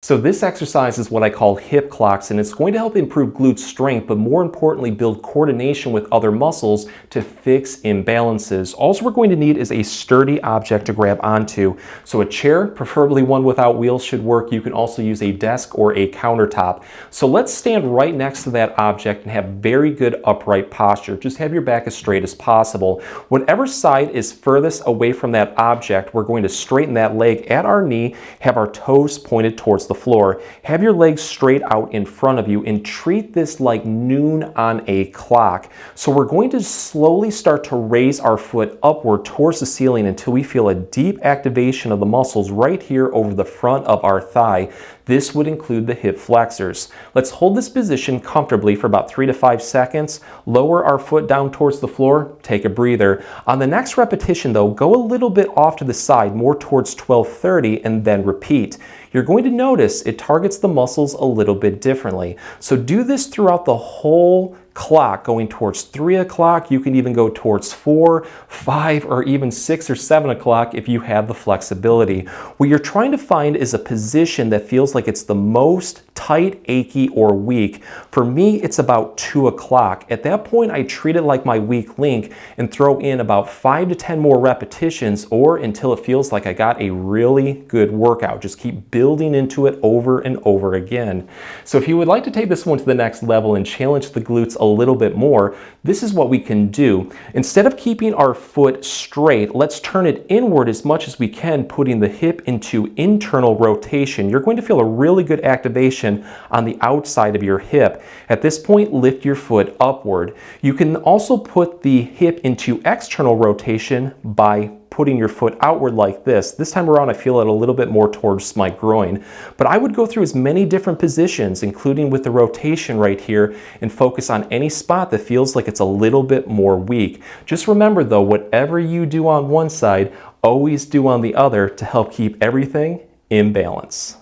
So this exercise is what I call hip clocks, and it's going to help improve glute strength, but more importantly, build coordination with other muscles to fix imbalances. All we're going to need is a sturdy object to grab onto. So a chair, preferably one without wheels, should work. You can also use a desk or a countertop. So let's stand right next to that object and have very good upright posture. Just have your back as straight as possible. Whatever side is furthest away from that object, we're going to straighten that leg at our knee, have our toes pointed towards the floor. Have your legs straight out in front of you and treat this like noon on a clock. So we're going to slowly start to raise our foot upward towards the ceiling until we feel a deep activation of the muscles right here over the front of our thigh. This would include the hip flexors. Let's hold this position comfortably for about 3 to 5 seconds. Lower our foot down towards the floor, take a breather. On the next repetition though, go a little bit off to the side, more towards 12:30, and then repeat. You're going to notice it targets the muscles a little bit differently. So do this throughout the whole clock, going towards 3 o'clock. You can even go towards 4, 5, or even 6 or 7 o'clock if you have the flexibility. What you're trying to find is a position that feels like it's the most tight, achy, or weak. For me, it's about 2 o'clock. At that point, I treat it like my weak link and throw in about 5 to 10 more repetitions, or until it feels like I got a really good workout. Just keep building into it over and over again. So if you would like to take this one to the next level and challenge the glutes a little bit more, this is what we can do. Instead of keeping our foot straight, let's turn it inward as much as we can, putting the hip into internal rotation. You're going to feel a really good activation on the outside of your hip. At this point, lift your foot upward. You can also put the hip into external rotation by putting your foot outward like this. This time around, I feel it a little bit more towards my groin. But I would go through as many different positions, including with the rotation right here, and focus on any spot that feels like it's a little bit more weak. Just remember though, whatever you do on one side, always do on the other to help keep everything in balance.